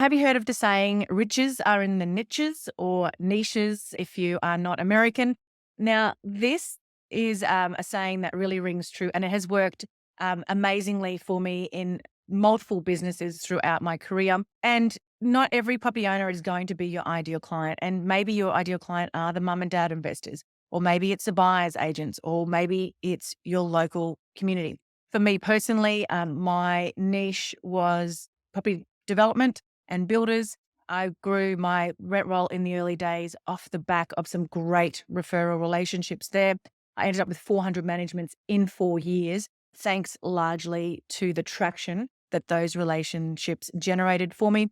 Have you heard of the saying, riches are in the niches or niches if you are not American? Now, this is a saying that really rings true, and it has worked amazingly for me in multiple businesses throughout my career. And not every property owner is going to be your ideal client. And maybe your ideal client are the mum and dad investors, or maybe it's the buyer's agents, or maybe it's your local community. For me personally, my niche was property development and builders. I grew my rent roll in the early days off the back of some great referral relationships there. I ended up with 400 managements in 4 years, thanks largely to the traction that those relationships generated for me.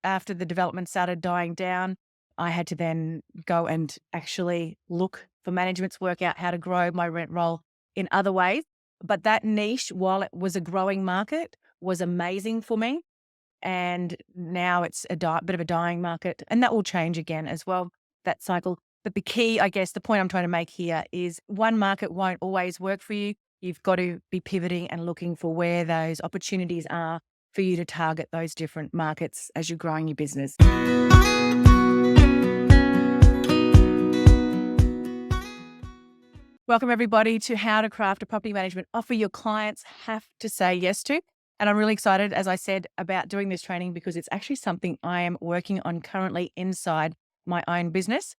After the development started dying down, I had to then go and actually look for managements, work out how to grow my rent roll in other ways. But that niche, while it was a growing market, was amazing for me. And now it's a bit of a dying market, and that will change again as well, that cycle. But the key, I guess, the point I'm trying to make here is one market won't always work for you. You've got to be pivoting and looking for where those opportunities are for you to target those different markets as you're growing your business. Welcome, everybody, to How to Craft a Property Management Offer Your Clients Have to Say Yes to. And I'm really excited, as I said, about doing this training because it's actually something I am working on currently inside my own business.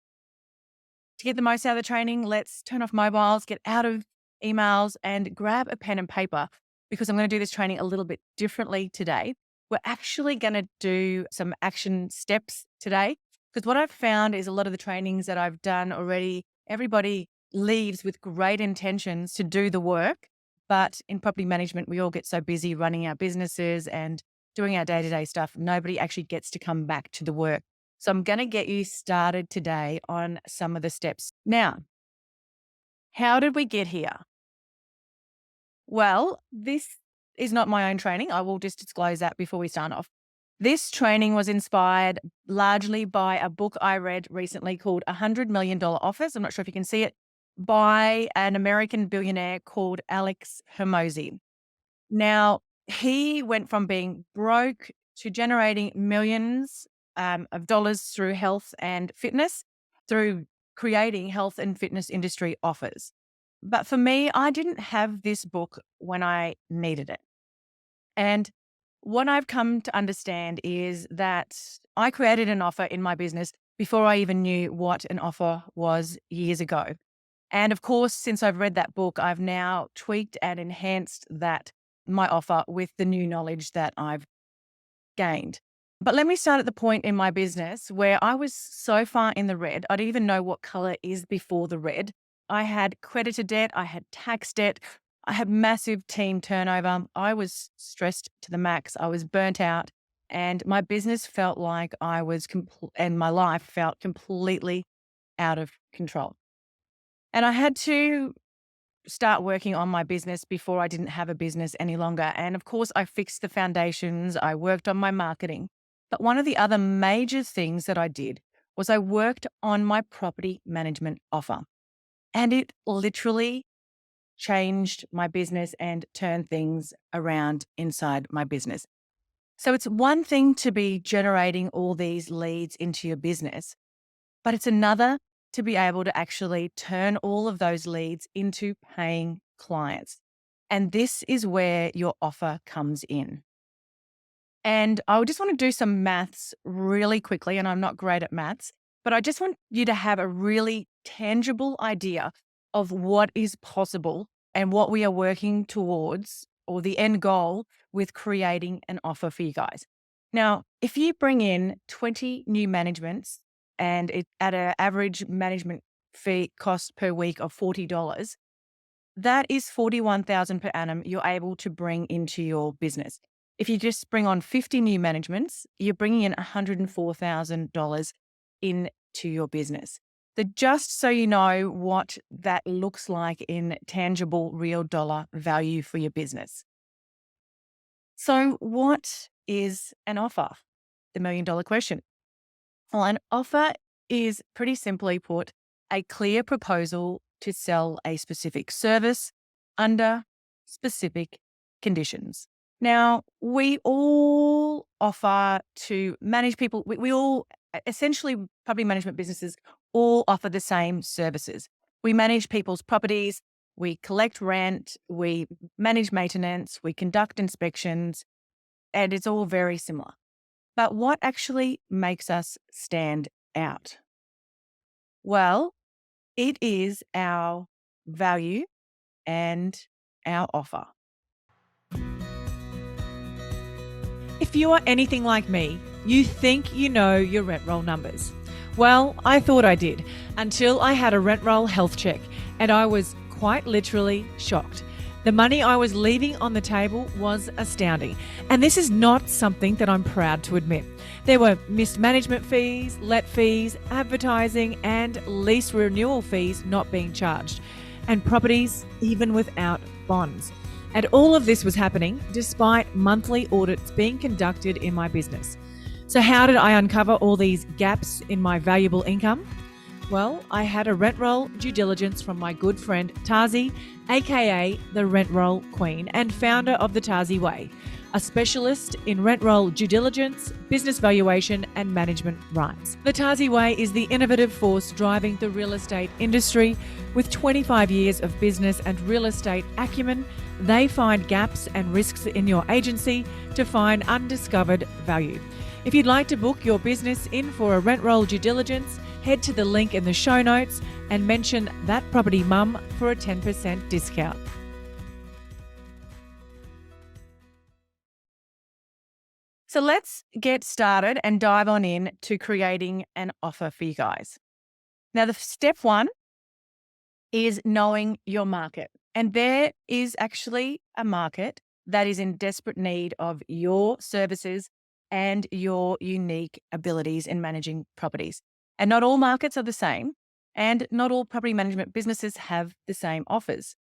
To get the most out of the training, let's turn off mobiles, get out of emails, and grab a pen and paper because I'm going to do this training a little bit differently today. We're actually going to do some action steps today because what I've found is a lot of the trainings that I've done already, everybody leaves with great intentions to do the work. But in property management, we all get so busy running our businesses and doing our day-to-day stuff. Nobody actually gets to come back to the work. So I'm going to get you started today on some of the steps. Now, how did we get here? Well, this is not my own training. I will just disclose that before we start off. This training was inspired largely by a book I read recently called $100 Million Offers. I'm not sure if you can see it, by an American billionaire called Alex Hermosi. Now, he went from being broke to generating millions of dollars through health and fitness, through creating health and fitness industry offers. But for me, I didn't have this book when I needed it. And what I've come to understand is that I created an offer in my business before I even knew what an offer was years ago. And of course, since I've read that book, I've now tweaked and enhanced my offer with the new knowledge that I've gained. But let me start at the point in my business where I was so far in the red, I didn't even know what color is before the red. I had creditor debt, I had tax debt, I had massive team turnover. I was stressed to the max. I was burnt out, and my business felt like and my life felt completely out of control. And I had to start working on my business before I didn't have a business any longer. And of course, I fixed the foundations, I worked on my marketing. But one of the other major things that I did was I worked on my property management offer. And it literally changed my business and turned things around inside my business. So it's one thing to be generating all these leads into your business, but it's another to be able to actually turn all of those leads into paying clients. And this is where your offer comes in. And I just want to do some maths really quickly, and I'm not great at maths, but I just want you to have a really tangible idea of what is possible and what we are working towards, or the end goal with creating an offer for you guys. Now, if you bring in 20 new managements and it at an average management fee cost per week of $40, that is $41,000 per annum you're able to bring into your business. If you just bring on 50 new managements, you're bringing in $104,000 into your business. So just so you know what that looks like in tangible, real dollar value for your business. So what is an offer? The $1 million question. Well, an offer is, pretty simply put, a clear proposal to sell a specific service under specific conditions. Now, we all offer to manage people. We all, essentially, property management businesses all offer the same services. We manage people's properties, we collect rent, we manage maintenance, we conduct inspections, and it's all very similar. But what actually makes us stand out? Well, it is our value and our offer. If you are anything like me, you think you know your rent roll numbers. Well, I thought I did until I had a rent roll health check, and I was quite literally shocked. The money I was leaving on the table was astounding, and this is not something that I'm proud to admit. There were missed management fees, let fees, advertising, and lease renewal fees not being charged, and properties even without bonds. And all of this was happening despite monthly audits being conducted in my business. So, how did I uncover all these gaps in my valuable income? Well, I had a rent roll due diligence from my good friend Tazi, aka the Rent Roll Queen and founder of the Tazi Way, a specialist in rent roll due diligence, business valuation, and management rights. The Tazi Way is the innovative force driving the real estate industry. With 25 years of business and real estate acumen, they find gaps and risks in your agency to find undiscovered value. If you'd like to book your business in for a rent roll due diligence, head to the link in the show notes and mention That Property Mum for a 10% discount. So let's get started and dive on in to creating an offer for you guys. Now, the step one is knowing your market. And there is actually a market that is in desperate need of your services and your unique abilities in managing properties. And not all markets are the same, and not all property management businesses have the same offers.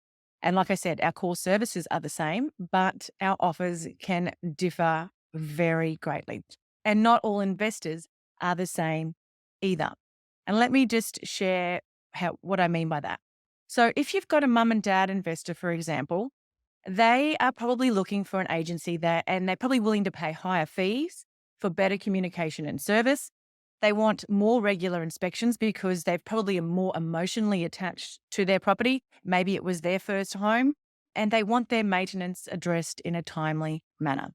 And like I said, our core services are the same, but our offers can differ very greatly. And not all investors are the same either. And let me just share what I mean by that. So if you've got a mum and dad investor, for example, they are probably looking for an agency and they're probably willing to pay higher fees for better communication and service. They want more regular inspections because they've probably are more emotionally attached to their property. Maybe it was their first home, and they want their maintenance addressed in a timely manner.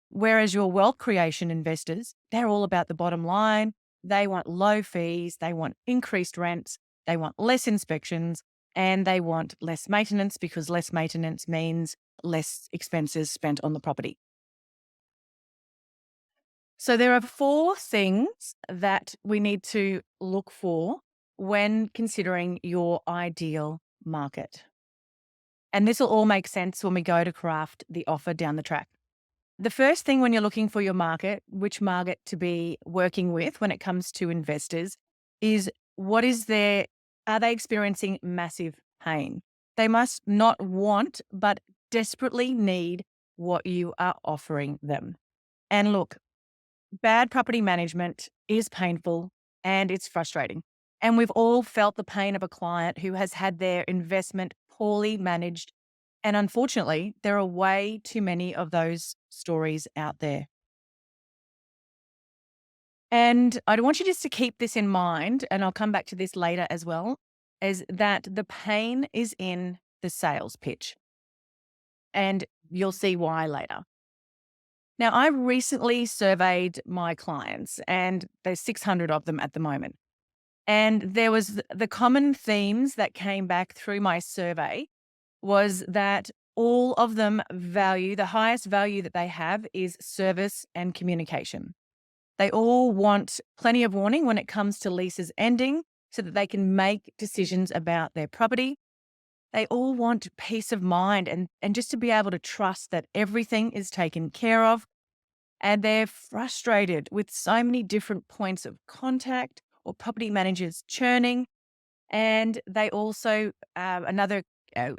Whereas your wealth creation investors, they're all about the bottom line. They want low fees, they want increased rents, they want less inspections, and they want less maintenance because less maintenance means less expenses spent on the property. So there are 4 things that we need to look for when considering your ideal market. And this will all make sense when we go to craft the offer down the track. The first thing when you're looking for your market, which market to be working with when it comes to investors, is are they experiencing massive pain? They must not want, but desperately need what you are offering them. And look, bad property management is painful and it's frustrating. And we've all felt the pain of a client who has had their investment poorly managed. And unfortunately, there are way too many of those stories out there. And I want you just to keep this in mind, and I'll come back to this later as well, is that the pain is in the sales pitch. And you'll see why later. Now, I recently surveyed my clients, and there's 600 of them at the moment. And there was the common themes that came back through my survey was that all of them the highest value that they have is service and communication. They all want plenty of warning when it comes to leases ending so that they can make decisions about their property. They all want peace of mind and just to be able to trust that everything is taken care of. And they're frustrated with so many different points of contact or property managers churning. And they also, another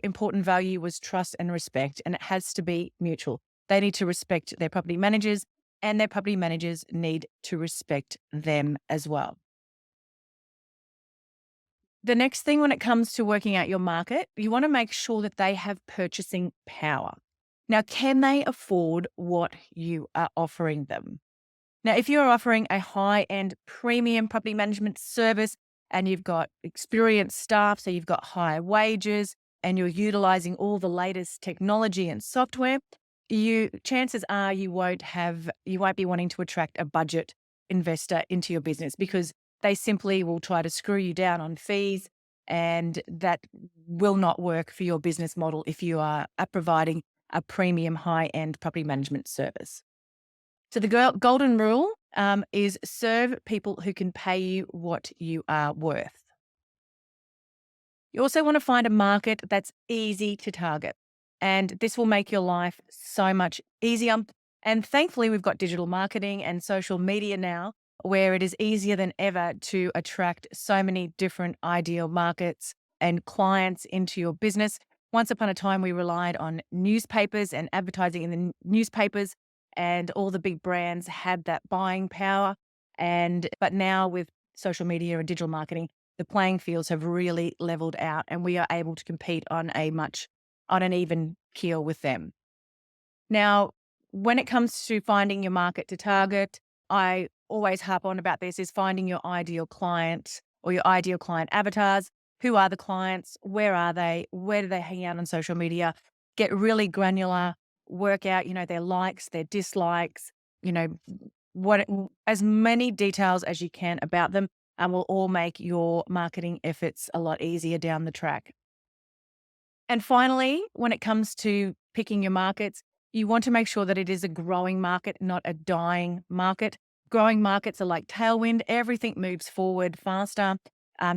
important value was trust and respect, and it has to be mutual. They need to respect their property managers, and their property managers need to respect them as well. The next thing when it comes to working out your market, you want to make sure that they have purchasing power. Now, can they afford what you are offering them? Now, if you're offering a high-end premium property management service and you've got experienced staff, so you've got higher wages and you're utilizing all the latest technology and software, chances are you won't be wanting to attract a budget investor into your business because they simply will try to screw you down on fees, and that will not work for your business model if you are providing a premium high-end property management service. So the golden rule is serve people who can pay you what you are worth. You also want to find a market that's easy to target, and this will make your life so much easier. And thankfully, we've got digital marketing and social media now where it is easier than ever to attract so many different ideal markets and clients into your business. Once upon a time, we relied on newspapers and advertising in the newspapers, and all the big brands had that buying power. But now with social media and digital marketing, the playing fields have really leveled out, and we are able to compete on an even keel with them. Now, when it comes to finding your market to target, I always harp on about this, is finding your ideal client or your ideal client avatars. Who are the clients? Where are they? Where do they hang out on social media? Get really granular, work out, their likes, their dislikes, you know, what as many details as you can about them, and will all make your marketing efforts a lot easier down the track. And finally, when it comes to picking your markets, you want to make sure that it is a growing market, not a dying market. Growing markets are like tailwind, everything moves forward faster.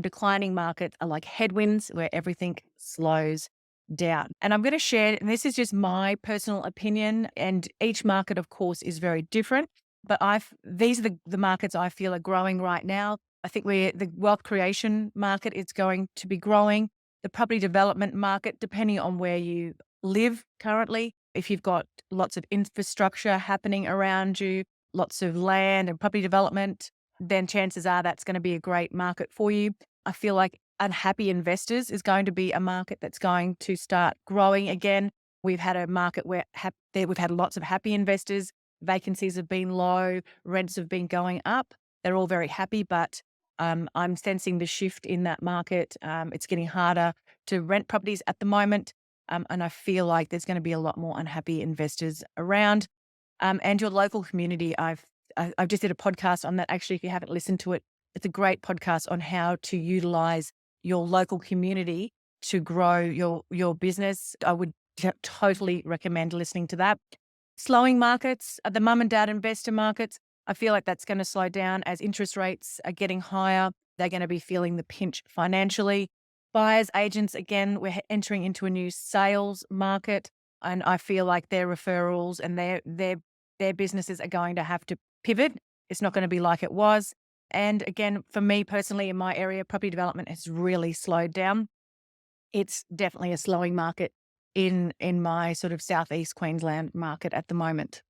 Declining markets are like headwinds, where everything slows down. And I'm going to share, and this is just my personal opinion, and each market, of course, is very different. But these are the markets I feel are growing right now. I think the wealth creation market is going to be growing. The property development market, depending on where you live currently, if you've got lots of infrastructure happening around you, lots of land and property development, then chances are that's going to be a great market for you. I feel like unhappy investors is going to be a market that's going to start growing again. We've had a market where we've had lots of happy investors. Vacancies have been low, rents have been going up. They're all very happy, but I'm sensing the shift in that market. It's getting harder to rent properties at the moment, and I feel like there's going to be a lot more unhappy investors around. And your local community, I've just did a podcast on that. Actually, if you haven't listened to it, it's a great podcast on how to utilize your local community to grow your business. I would totally recommend listening to that. Slowing markets, the mum and dad investor markets, I feel like that's going to slow down as interest rates are getting higher. They're going to be feeling the pinch financially. Buyers, agents, again, we're entering into a new sales market, and I feel like their referrals and their businesses are going to have to pivot. It's not going to be like it was. And again, for me personally, in my area, property development has really slowed down. It's definitely a slowing market in my sort of Southeast Queensland market at the moment.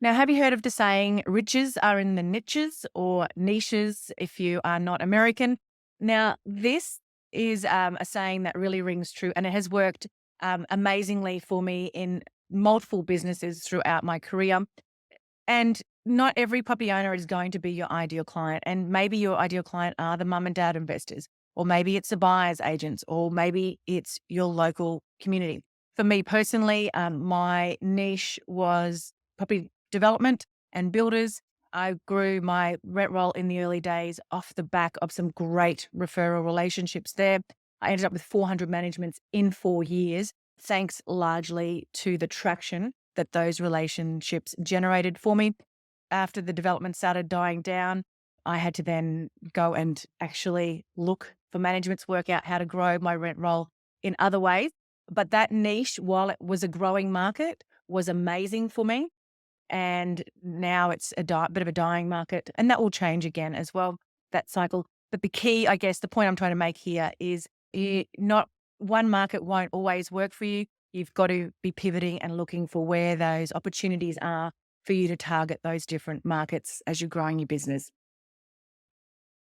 Now, have you heard of the saying, riches are in the niches, or niches if you are not American? Now, this is a saying that really rings true, and it has worked amazingly for me in multiple businesses throughout my career. And not every property owner is going to be your ideal client. And maybe your ideal client are the mum and dad investors, or maybe it's the buyer's agents, or maybe it's your local community. For me personally, my niche was property development and builders. I grew my rent roll in the early days off the back of some great referral relationships there. I ended up with 400 managements in 4 years, thanks largely to the traction that those relationships generated for me. After the development started dying down, I had to then go and actually look for managements, work out how to grow my rent roll in other ways. But that niche, while it was a growing market, was amazing for me. And now it's a bit of a dying market, and that will change again as well, that cycle. But the key, I guess, the point I'm trying to make here is not one market won't always work for you. You've got to be pivoting and looking for where those opportunities are for you to target those different markets as you're growing your business.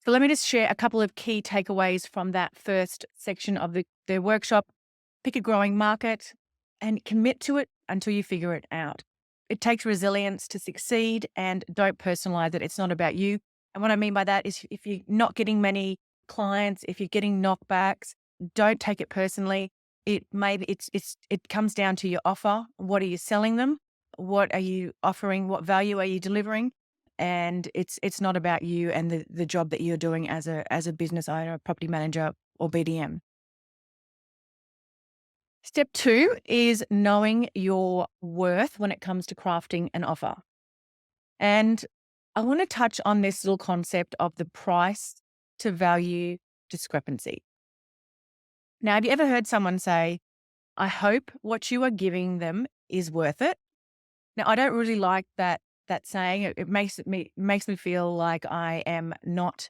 So let me just share a couple of key takeaways from that first section of the workshop. pick a growing market and commit to it until you figure it out. It takes resilience to succeed, and don't personalize it. It's not about you. And what I mean by that is if you're not getting many clients, if you're getting knockbacks, don't take it personally. It comes down to your offer. What are you selling them? What are you offering? What value are you delivering? And it's not about you and the job that you're doing as a business owner, a property manager, or BDM. Step 2 is knowing your worth when it comes to crafting an offer. And I want to touch on this little concept of the price to value discrepancy. Now, have you ever heard someone say, I hope what you are giving them is worth it? Now, I don't really like that saying. It makes me feel like I am not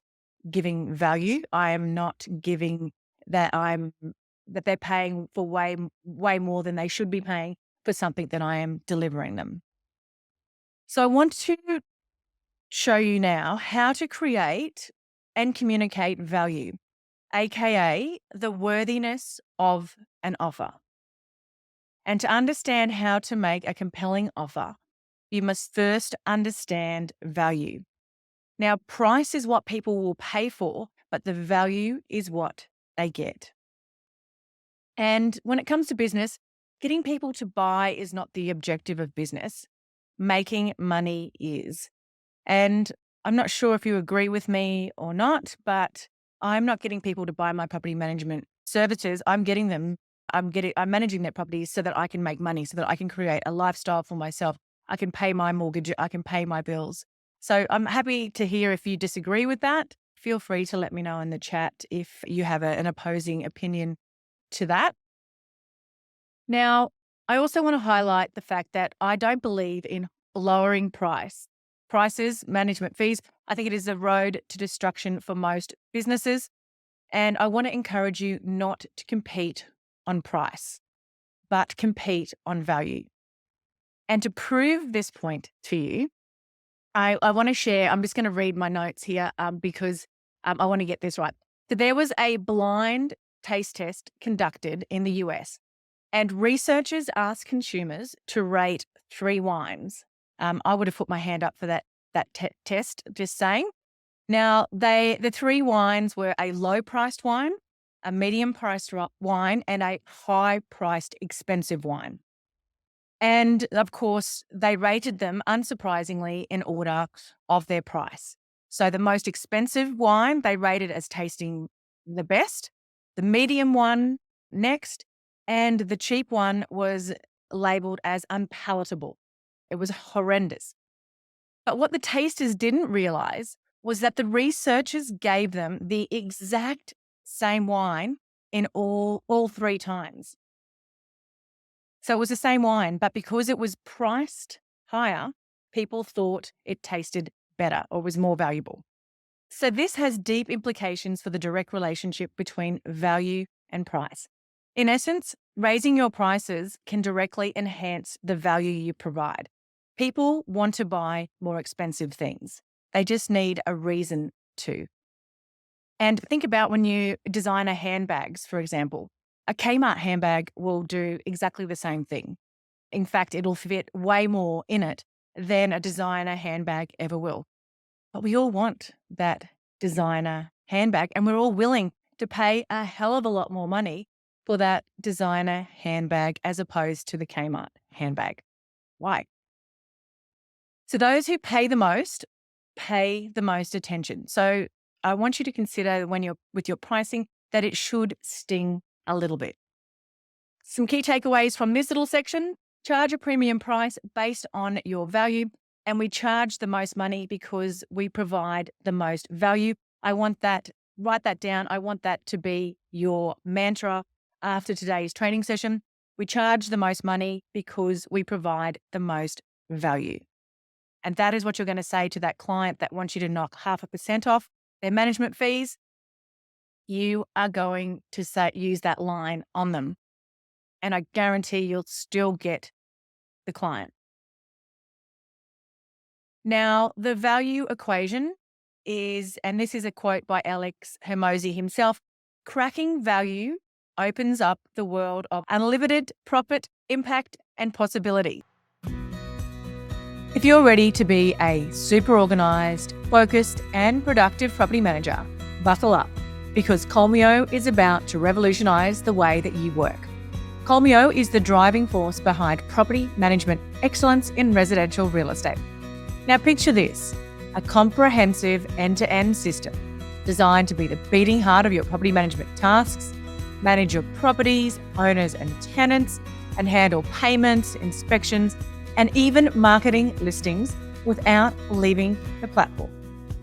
giving value. I am not giving that they're paying for way more than they should be paying for something that I am delivering them. So I want to show you now how to create and communicate value, aka the worthiness of an offer. And to understand how to make a compelling offer, you must first understand value. Now, price is what people will pay for, but the value is what they get. And when it comes to business, getting people to buy is not the objective of business. Making money is. And I'm not sure if you agree with me or not, but I'm not getting people to buy my property management services. I'm managing their properties so that I can make money, so that I can create a lifestyle for myself. I can pay my mortgage. I can pay my bills. So I'm happy to hear if you disagree with that. Feel free to let me know in the chat if you have an opposing opinion to that. Now, I also want to highlight the fact that I don't believe in lowering prices, management fees. I think it is a road to destruction for most businesses. And I want to encourage you not to compete on price, but compete on value. And to prove this point to you, I want to share, I'm just going to read my notes here because I want to get this right. So there was a blind taste test conducted in the US, and researchers asked consumers to rate 3 wines. I would have put my hand up for that test, just saying. Now, the 3 wines were a low-priced wine, a medium-priced wine, and a high-priced expensive wine. And of course, they rated them, unsurprisingly, in order of their price. So the most expensive wine they rated as tasting the best, the medium one next, and the cheap one was labeled as unpalatable. It was horrendous. But what the tasters didn't realize was that the researchers gave them the exact same wine in all 3 times. So it was the same wine, but because it was priced higher, people thought it tasted better or was more valuable. So this has deep implications for the direct relationship between value and price. In essence, raising your prices can directly enhance the value you provide. People want to buy more expensive things. They just need a reason to. And think about when you design handbags, for example. A Kmart handbag will do exactly the same thing. In fact, it'll fit way more in it than a designer handbag ever will. But we all want that designer handbag, and we're all willing to pay a hell of a lot more money for that designer handbag as opposed to the Kmart handbag. Why? So those who pay the most attention. So I want you to consider when you're with your pricing that it should sting a little bit. Some key takeaways from this little section: charge a premium price based on your value, and we charge the most money because we provide the most value. Write that down. I want that to be your mantra after today's training session. We charge the most money because we provide the most value. And that is what you're going to say to that client that wants you to knock 0.5% off their management fees. You are going to use that line on them. And I guarantee you'll still get the client. Now, the value equation is, and this is a quote by Alex Hermosi himself, cracking value opens up the world of unlimited profit, impact, and possibility. If you're ready to be a super organized, focused, and productive property manager, buckle up, because Colmio is about to revolutionize the way that you work. Colmio is the driving force behind property management excellence in residential real estate. Now picture this, a comprehensive end-to-end system designed to be the beating heart of your property management tasks, manage your properties, owners and tenants, and handle payments, inspections, and even marketing listings without leaving the platform.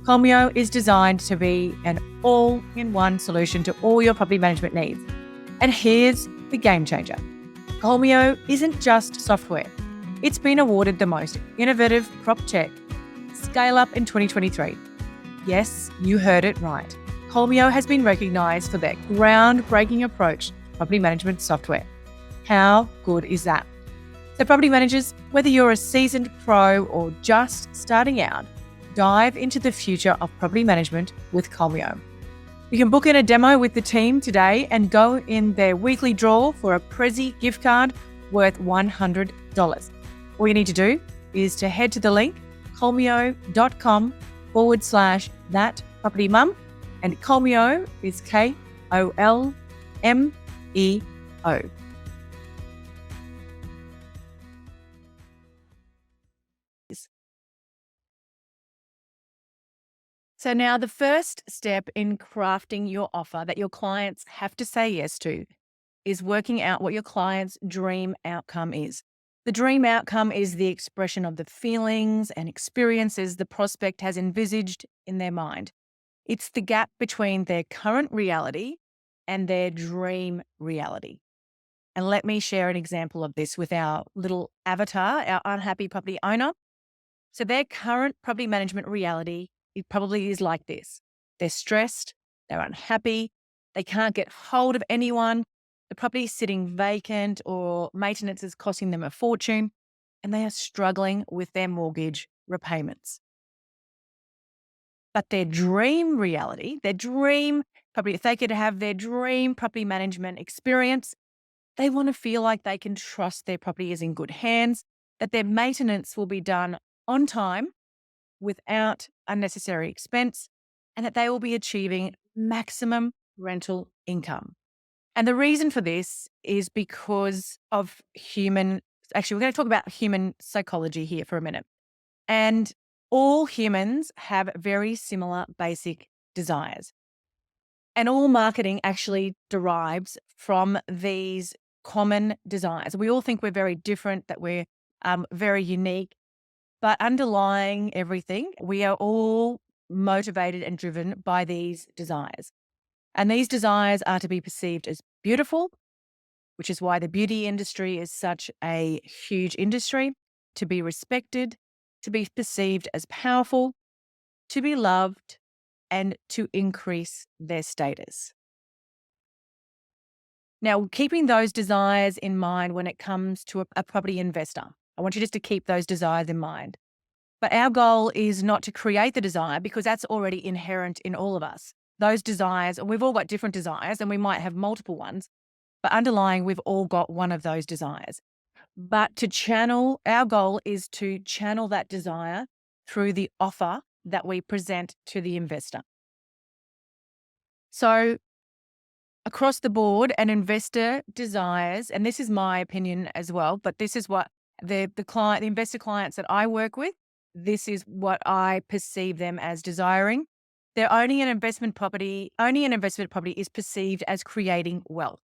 Colmio is designed to be an all-in-one solution to all your property management needs. And here's the game changer. Colmio isn't just software. It's been awarded the most innovative prop tech scale up in 2023. Yes, you heard it right. Colmio has been recognized for their groundbreaking approach to property management software. How good is that? So property managers, whether you're a seasoned pro or just starting out, dive into the future of property management with Colmio. You can book in a demo with the team today and go in their weekly draw for a Prezi gift card worth $100. All you need to do is to head to the link colmio.com/thatpropertymum, and Colmio is Kolmeo. So now the first step in crafting your offer that your clients have to say yes to is working out what your client's dream outcome is. The dream outcome is the expression of the feelings and experiences the prospect has envisaged in their mind. It's the gap between their current reality and their dream reality. And let me share an example of this with our little avatar, our unhappy property owner. So their current property management reality, it probably is like this. They're stressed, they're unhappy, they can't get hold of anyone, the property is sitting vacant or maintenance is costing them a fortune, and they are struggling with their mortgage repayments. But their dream reality, their dream property, if they could have their dream property management experience, they want to feel like they can trust their property is in good hands, that their maintenance will be done on time without unnecessary expense, and that they will be achieving maximum rental income. And the reason for this is because of we're going to talk about human psychology here for a minute. And all humans have very similar basic desires. And all marketing actually derives from these common desires. We all think we're very different, that we're very unique. But underlying everything, we are all motivated and driven by these desires. And these desires are to be perceived as beautiful, which is why the beauty industry is such a huge industry, to be respected, to be perceived as powerful, to be loved, and to increase their status. Now, keeping those desires in mind when it comes to a property investor, I want you just to keep those desires in mind. But our goal is not to create the desire, because that's already inherent in all of us. Those desires, we've all got different desires and we might have multiple ones, but underlying, we've all got one of those desires. But our goal is to channel that desire through the offer that we present to the investor. So across the board, an investor desires, and this is my opinion as well, but this is what the investor clients that I work with, this is what I perceive them as desiring. They're owning an investment property. Owning an investment property is perceived as creating wealth,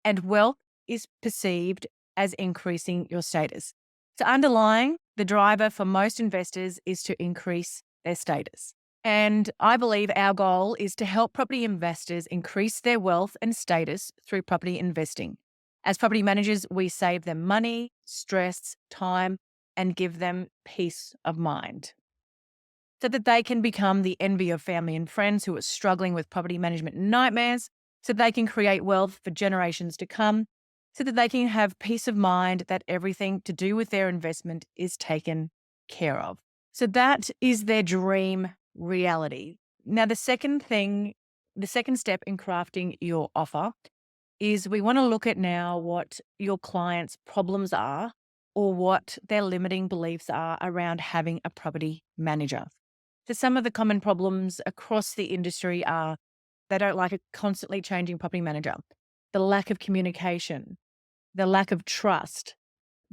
and wealth is perceived as increasing your status. So underlying, the driver for most investors is to increase their status. And I believe our goal is to help property investors increase their wealth and status through property investing. As property managers, we save them money, stress, time, and give them peace of mind, so that they can become the envy of family and friends who are struggling with property management nightmares, so they can create wealth for generations to come, so that they can have peace of mind that everything to do with their investment is taken care of. So that is their dream reality. Now, the second step in crafting your offer is we want to look at now what your clients' problems are or what their limiting beliefs are around having a property manager. So, some of the common problems across the industry are they don't like a constantly changing property manager, the lack of communication, the lack of trust.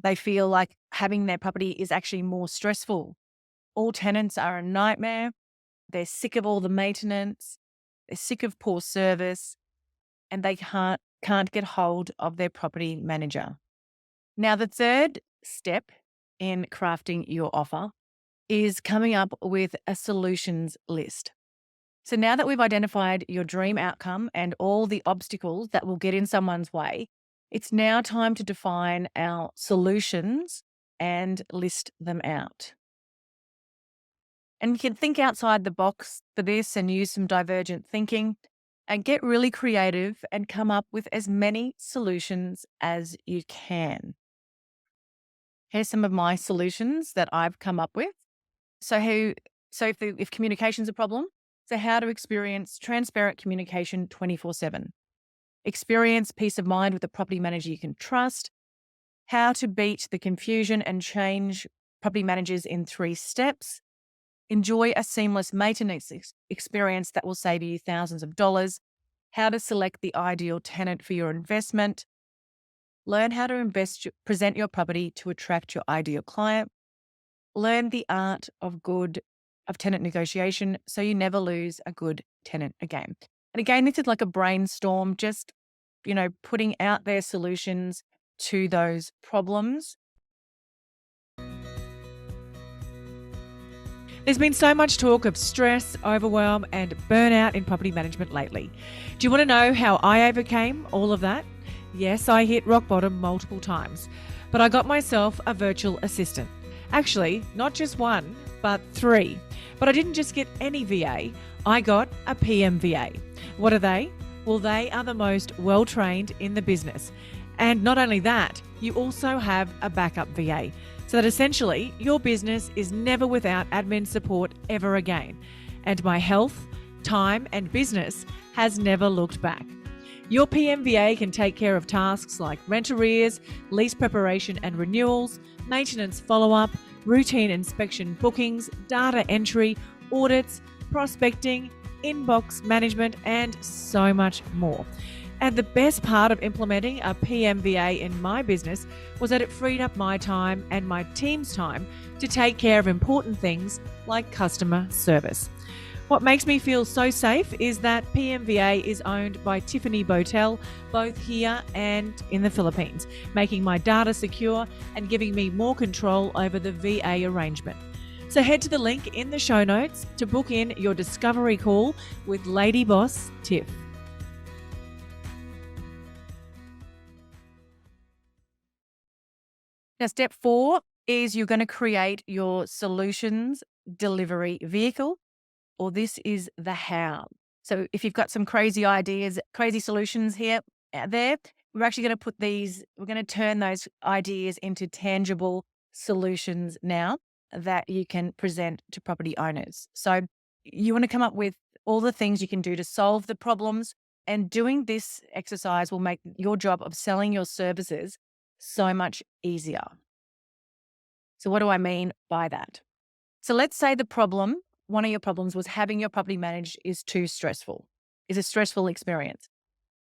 They feel like having their property is actually more stressful. All tenants are a nightmare. They're sick of all the maintenance. They're sick of poor service and they can't get hold of their property manager. Now, the third step in crafting your offer is coming up with a solutions list. So now that we've identified your dream outcome and all the obstacles that will get in someone's way, it's now time to define our solutions and list them out. And you can think outside the box for this and use some divergent thinking and get really creative and come up with as many solutions as you can. Here's some of my solutions that I've come up with. So if communication's a problem, so how to experience transparent communication 24/7. Experience peace of mind with a property manager you can trust. How to beat the confusion and change property managers in 3 steps. Enjoy a seamless maintenance experience that will save you thousands of dollars. How to select the ideal tenant for your investment. Learn how to present your property to attract your ideal client. Learn the art of tenant negotiation so you never lose a good tenant again. And again, this is like a brainstorm, just, putting out their solutions to those problems. There's been so much talk of stress, overwhelm, and burnout in property management lately. Do you want to know how I overcame all of that? Yes, I hit rock bottom multiple times, but I got myself a virtual assistant. Actually, not just one, but 3. But I didn't just get any VA, I got a PMVA. What are they? Well, they are the most well-trained in the business. And not only that, you also have a backup VA, so that essentially your business is never without admin support ever again. And my health, time, and business has never looked back. Your PMVA can take care of tasks like rent arrears, lease preparation and renewals, maintenance follow-up, routine inspection bookings, data entry, audits, prospecting, inbox management, and so much more. And the best part of implementing a PMVA in my business was that it freed up my time and my team's time to take care of important things like customer service. What makes me feel so safe is that PMVA is owned by Tiffany Botel, both here and in the Philippines, making my data secure and giving me more control over the VA arrangement. So head to the link in the show notes to book in your discovery call with Lady Boss Tiff. Now, step 4 is you're going to create your solutions delivery vehicle, or this is the how. So if you've got some crazy ideas, crazy solutions here, out there, we're actually going to we're going to turn those ideas into tangible solutions now that you can present to property owners. So you want to come up with all the things you can do to solve the problems, and doing this exercise will make your job of selling your services so much easier. So what do I mean by that? So let's say one of your problems was having your property managed is too stressful, is a stressful experience.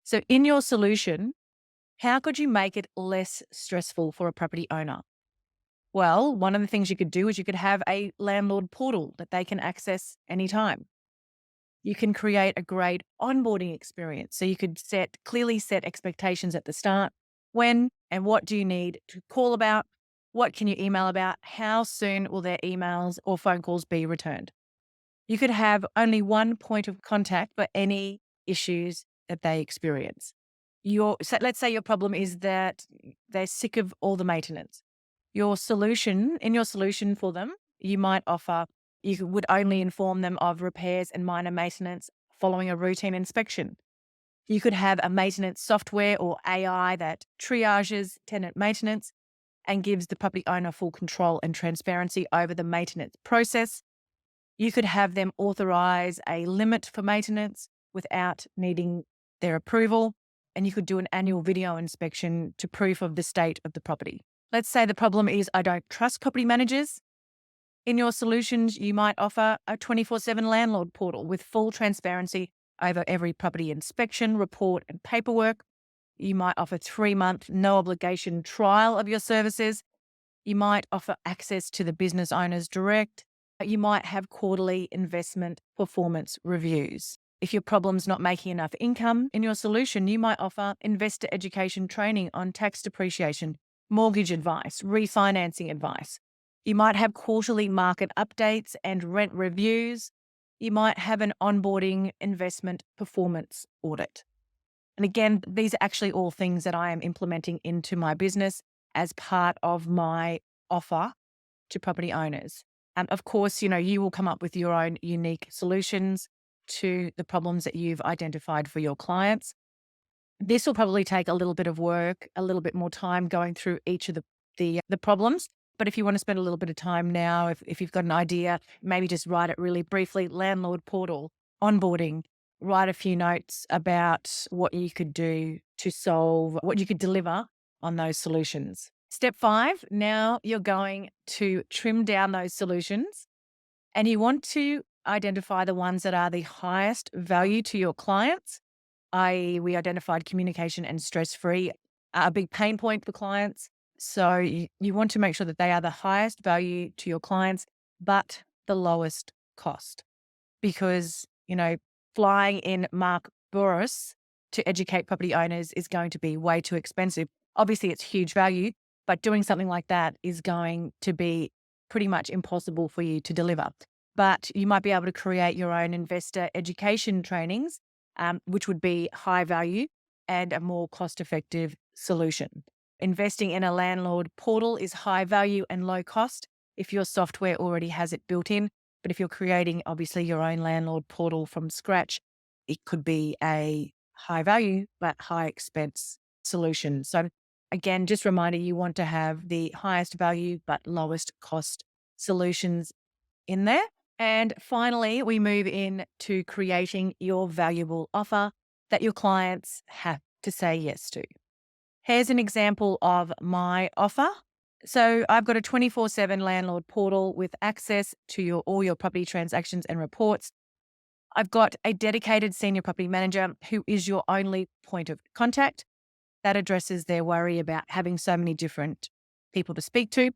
So in your solution, how could you make it less stressful for a property owner? Well, one of the things you could do is you could have a landlord portal that they can access anytime. You can create a great onboarding experience. So you could clearly set expectations at the start. When and what do you need to call about? What can you email about? How soon will their emails or phone calls be returned? You could have only one point of contact for any issues that they experience. Let's say your problem is that they're sick of all the maintenance. In your solution for them, you would only inform them of repairs and minor maintenance following a routine inspection. You could have a maintenance software or AI that triages tenant maintenance and gives the property owner full control and transparency over the maintenance process. You could have them authorize a limit for maintenance without needing their approval. and you could do an annual video inspection to proof of the state of the property. Let's say the problem is I don't trust property managers. In your solutions, you might offer a 24/7 landlord portal with full transparency over every property inspection, report, and paperwork. You might offer 3-month no obligation trial of your services. You might offer access to the business owners direct. You might have quarterly investment performance reviews. If your problem's not making enough income in your solution, you might offer investor education training on tax depreciation, mortgage advice, refinancing advice. You might have quarterly market updates and rent reviews. You might have an onboarding investment performance audit. And again, these are actually all things that I am implementing into my business as part of my offer to property owners. Of course, you will come up with your own unique solutions to the problems that you've identified for your clients. This will probably take a little bit of work, a little bit more time going through each of the problems. But if you want to spend a little bit of time now, if you've got an idea, maybe just write it really briefly, landlord portal, onboarding, write a few notes about what you could do to solve, what you could deliver on those solutions. Step 5, now you're going to trim down those solutions and you want to identify the ones that are the highest value to your clients. We identified communication and stress-free, a big pain point for clients. So you want to make sure that they are the highest value to your clients, but the lowest cost. Because, flying in Mark Boris to educate property owners is going to be way too expensive. Obviously, it's huge value, but doing something like that is going to be pretty much impossible for you to deliver. But you might be able to create your own investor education trainings, which would be high value and a more cost-effective solution. Investing in a landlord portal is high value and low cost if your software already has it built in. But if you're creating, obviously, your own landlord portal from scratch, it could be a high value but high expense solution. So again, just a reminder, you want to have the highest value but lowest cost solutions in there. And finally, we move in to creating your valuable offer that your clients have to say yes to. Here's an example of my offer. So I've got a 24/7 landlord portal with access to all your property transactions and reports. I've got a dedicated senior property manager who is your only point of contact. That addresses their worry about having so many different people to speak to.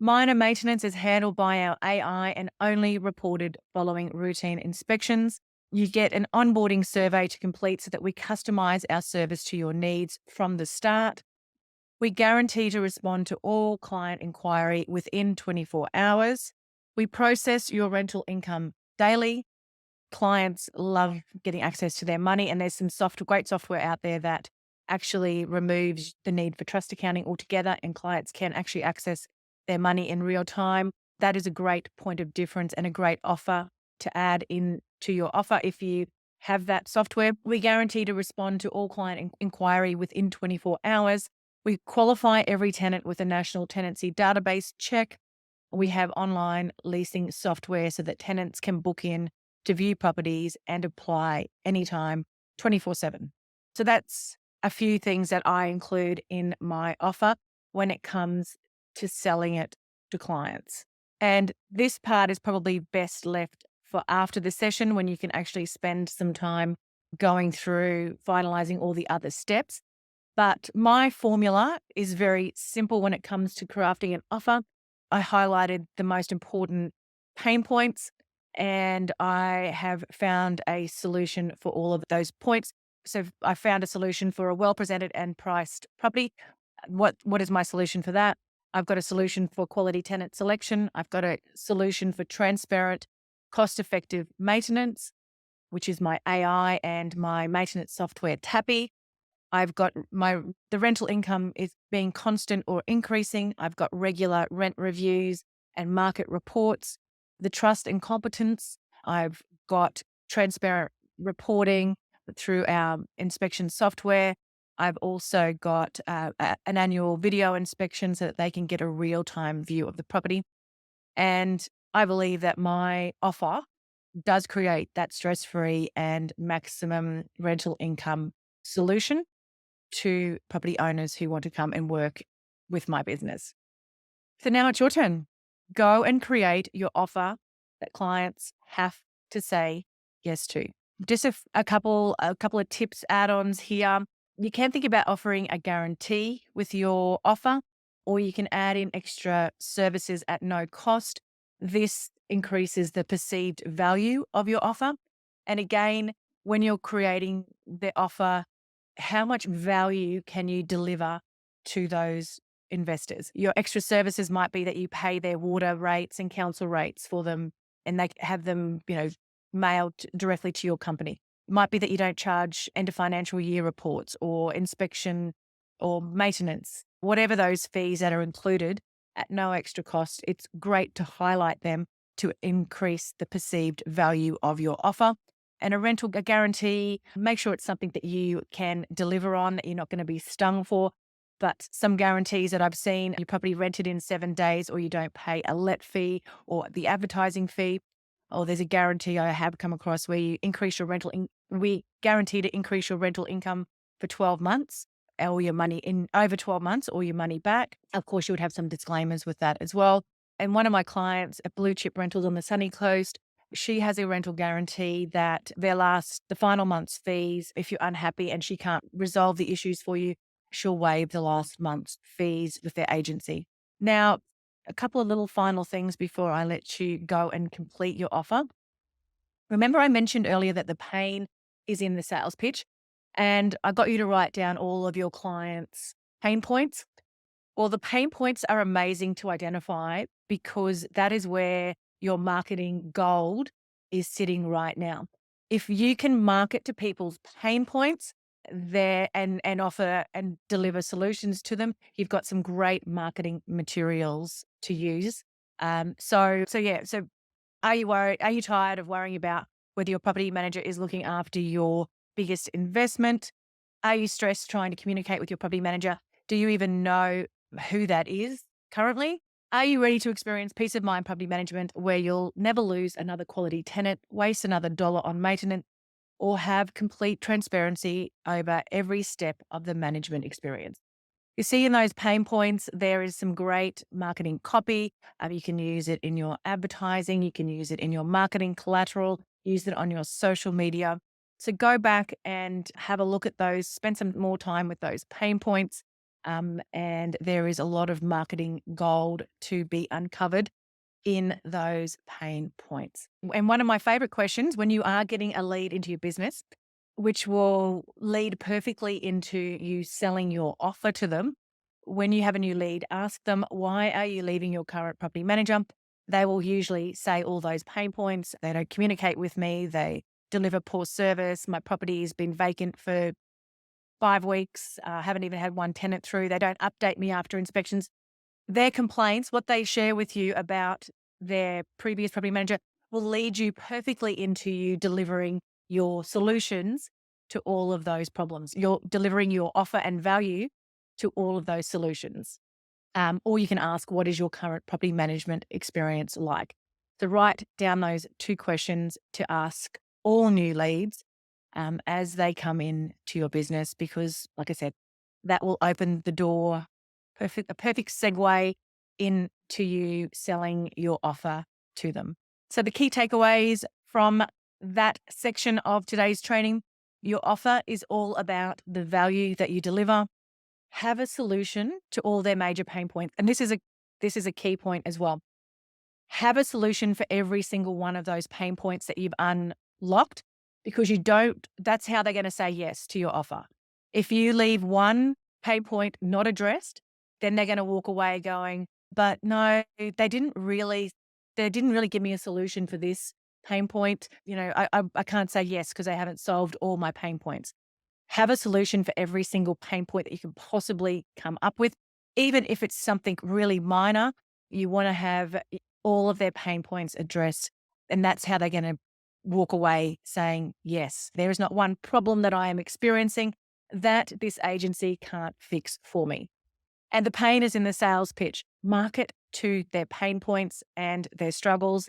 Minor maintenance is handled by our AI and only reported following routine inspections. You get an onboarding survey to complete so that we customize our service to your needs from the start. We guarantee to respond to all client inquiry within 24 hours. We process your rental income daily. Clients love getting access to their money, and there's some great software out there that actually removes the need for trust accounting altogether, and clients can actually access their money in real time. That is a great point of difference and a great offer to add in to your offer if you have that software. We guarantee to respond to all client inquiry within 24 hours. We qualify every tenant with a national tenancy database check. We have online leasing software so that tenants can book in to view properties and apply anytime, 24/7. So that's a few things that I include in my offer when it comes to selling it to clients. And this part is probably best left for after the session when you can actually spend some time going through finalizing all the other steps. But my formula is very simple when it comes to crafting an offer. I highlighted the most important pain points and I have found a solution for all of those points. So I found a solution for a well-presented and priced property. What is my solution for that? I've got a solution for quality tenant selection. I've got a solution for transparent, cost-effective maintenance, which is my AI and my maintenance software, Tappy. I've got the rental income is being constant or increasing. I've got regular rent reviews and market reports. The trust and competence. I've got transparent reporting through our inspection software. I've also got an annual video inspection so that they can get a real-time view of the property. And I believe that my offer does create that stress-free and maximum rental income solution. to property owners who want to come and work with my business. So now it's your turn. Go and create your offer that clients have to say yes to. Just a couple of tips, add-ons here. You can think about offering a guarantee with your offer, or you can add in extra services at no cost. This increases the perceived value of your offer. And again, when you're creating the offer, how much value can you deliver to those investors? Your extra services might be that you pay their water rates and council rates for them, and they have them, mailed directly to your company. It might be that you don't charge end of financial year reports or inspection or maintenance, whatever those fees that are included at no extra cost. It's great to highlight them to increase the perceived value of your offer. And a guarantee, make sure it's something that you can deliver on, that you're not going to be stung for. But some guarantees that I've seen, you property rented in 7 days, or you don't pay a let fee or the advertising fee. Or there's a guarantee I have come across where you increase your we guarantee to increase your rental income for 12 months, or your money in over 12 months, or your money back. Of course, you would have some disclaimers with that as well. And one of my clients at Blue Chip Rentals on the Sunny Coast, she has a rental guarantee that the final month's fees, if you're unhappy and she can't resolve the issues for you, she'll waive the last month's fees with their agency. Now, a couple of little final things before I let you go and complete your offer. Remember, I mentioned earlier that the pain is in the sales pitch, and I got you to write down all of your clients' pain points. Well, the pain points are amazing to identify because that is where your marketing gold is sitting right now. If you can market to people's pain points there and offer and deliver solutions to them, you've got some great marketing materials to use. So are you worried? Are you tired of worrying about whether your property manager is looking after your biggest investment? Are you stressed trying to communicate with your property manager? Do you even know who that is currently? Are you ready to experience peace of mind property management where you'll never lose another quality tenant, waste another dollar on maintenance, or have complete transparency over every step of the management experience? You see in those pain points, there is some great marketing copy. You can use it in your advertising. You can use it in your marketing collateral, use it on your social media. So go back and have a look at those, spend some more time with those pain points. And there is a lot of marketing gold to be uncovered in those pain points. And one of my favorite questions when you are getting a lead into your business, which will lead perfectly into you selling your offer to them. When you have a new lead, ask them, why are you leaving your current property manager? They will usually say all those pain points. They don't communicate with me. They deliver poor service. My property has been vacant for 5 weeks. Haven't even had one tenant through. They don't update me after inspections. Their complaints, what they share with you about their previous property manager, will lead you perfectly into you delivering your solutions to all of those problems. You're delivering your offer and value to all of those solutions. Or you can ask, what is your current property management experience like? So write down those 2 questions to ask all new leads as they come in to your business, because like I said, that will open the door, a perfect segue into you selling your offer to them. So the key takeaways from that section of today's training: your offer is all about the value that you deliver. Have a solution to all their major pain points. And this is a key point as well. Have a solution for every single one of those pain points that you've unlocked, because that's how they're going to say yes to your offer. If you leave one pain point not addressed, then they're going to walk away going, but no, they didn't really give me a solution for this pain point. I can't say yes because they haven't solved all my pain points. Have a solution for every single pain point that you can possibly come up with. Even if it's something really minor, you want to have all of their pain points addressed. And that's how they're going to walk away saying, yes, there is not one problem that I am experiencing that this agency can't fix for me. And the pain is in the sales pitch. Market to their pain points and their struggles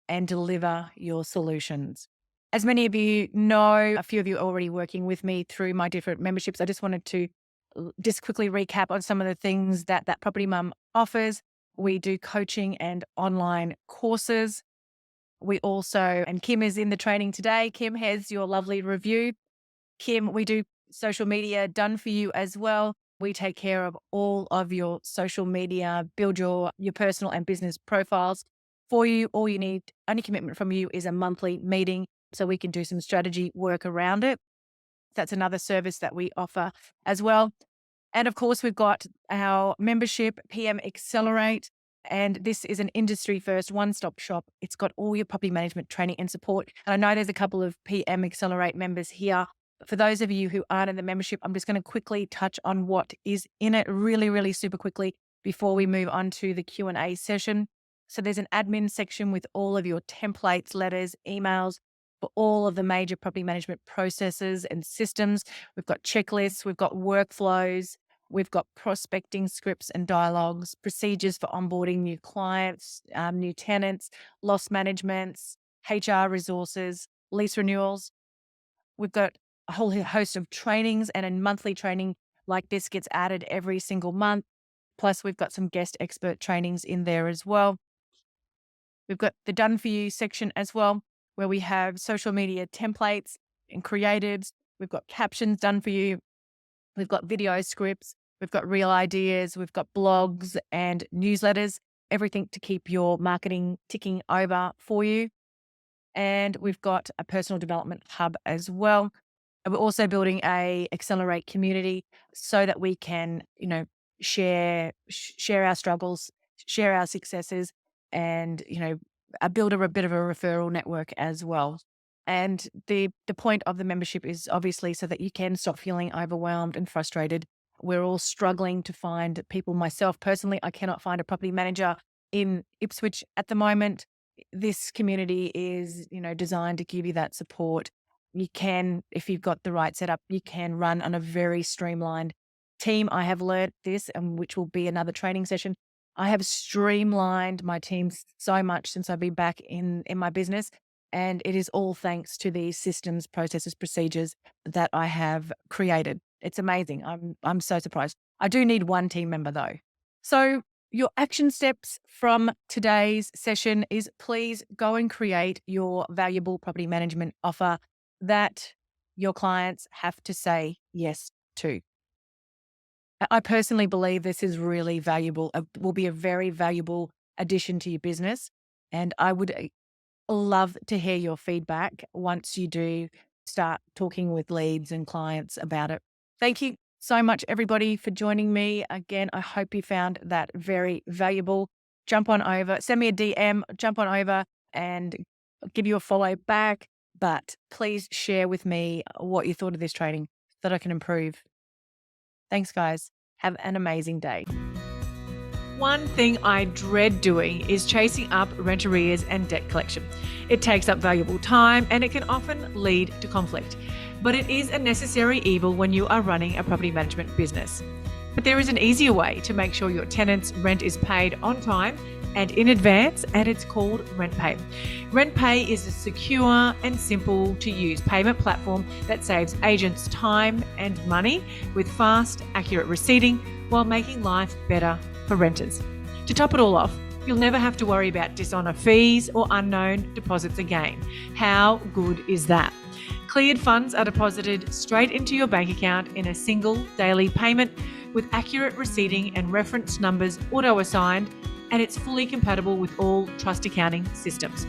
and deliver your solutions. As many of you know, a few of you are already working with me through my different memberships. I just wanted to just quickly recap on some of the things that Property Mum offers. We do coaching and online courses. We also, and Kim is in the training today. Kim has your lovely review. Kim, we do social media done for you as well. We take care of all of your social media, build your personal and business profiles for you. All you need, only commitment from you is a monthly meeting so we can do some strategy work around it. That's another service that we offer as well. And of course, we've got our membership, PM Accelerate. And this is an industry first one-stop shop. It's got all your property management training and support. And I know there's a couple of PM Accelerate members here. But for those of you who aren't in the membership, I'm just going to quickly touch on what is in it really, really super quickly before we move on to the Q&A session. So there's an admin section with all of your templates, letters, emails for all of the major property management processes and systems. We've got checklists, we've got workflows, we've got prospecting scripts and dialogues, procedures for onboarding new clients, new tenants, loss managements, HR resources, lease renewals. We've got a whole host of trainings, and a monthly training like this gets added every single month. Plus, we've got some guest expert trainings in there as well. We've got the done for you section as well, where we have social media templates and creatives. We've got captions done for you. We've got video scripts. We've got real ideas. We've got blogs and newsletters, everything to keep your marketing ticking over for you. And we've got a personal development hub as well. And we're also building a Accelerate community so that we can, share our struggles, share our successes, and, build a bit of a referral network as well. And the point of the membership is obviously so that you can stop feeling overwhelmed and frustrated. We're all struggling to find people. Myself personally, I cannot find a property manager in Ipswich at the moment. This community is, designed to give you that support. You can, if you've got the right setup, you can run on a very streamlined team. I have learnt this, and which will be another training session. I have streamlined my team so much since I've been back in my business. And it is all thanks to these systems, processes, procedures that I have created. It's amazing. I'm so surprised. I do need one team member though. So your action steps from today's session is please go and create your valuable property management offer that your clients have to say yes to. I personally believe this is really valuable. It will be a very valuable addition to your business. And I would love to hear your feedback once you do start talking with leads and clients about it. Thank you so much, everybody, for joining me. Again, I hope you found that very valuable. Jump on over, send me a DM, jump on over and give you a follow back. But please share with me what you thought of this training so that I can improve. Thanks, guys. Have an amazing day. One thing I dread doing is chasing up rent arrears and debt collection. It takes up valuable time and it can often lead to conflict. But it is a necessary evil when you are running a property management business. But there is an easier way to make sure your tenant's rent is paid on time and in advance, and it's called RentPay. RentPay is a secure and simple to use payment platform that saves agents time and money with fast, accurate receipting while making life better for renters. To top it all off, you'll never have to worry about dishonor fees or unknown deposits again. How good is that? Cleared funds are deposited straight into your bank account in a single daily payment with accurate receipting and reference numbers auto-assigned, and it's fully compatible with all trust accounting systems.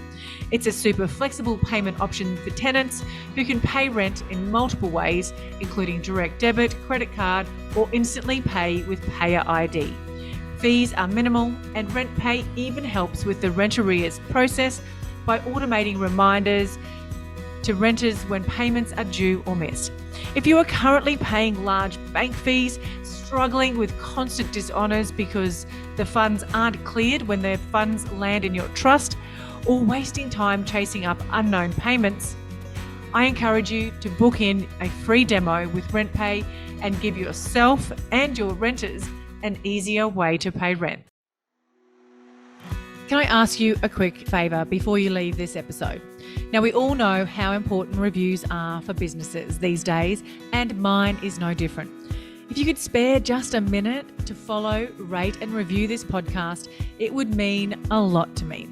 It's a super flexible payment option for tenants who can pay rent in multiple ways, including direct debit, credit card, or instantly pay with Payer ID. Fees are minimal, and RentPay even helps with the rent arrears process by automating reminders to renters when payments are due or missed. If you are currently paying large bank fees, struggling with constant dishonors because the funds aren't cleared when their funds land in your trust, or wasting time chasing up unknown payments, I encourage you to book in a free demo with RentPay and give yourself and your renters an easier way to pay rent. Can I ask you a quick favour before you leave this episode? Now, we all know how important reviews are for businesses these days, and mine is no different. If you could spare just a minute to follow, rate, and review this podcast, it would mean a lot to me.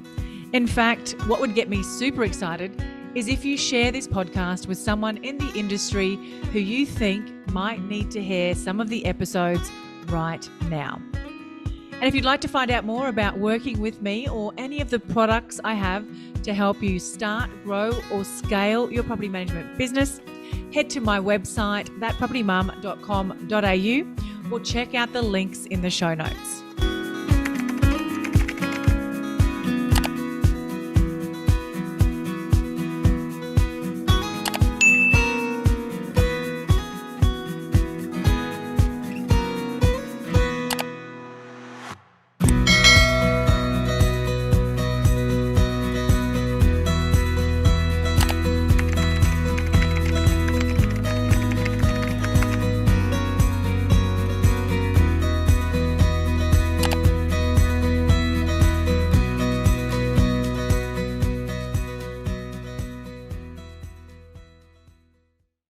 In fact, what would get me super excited is if you share this podcast with someone in the industry who you think might need to hear some of the episodes right now. And if you'd like to find out more about working with me or any of the products I have to help you start, grow, or scale your property management business, head to my website, thatpropertymum.com.au, or check out the links in the show notes.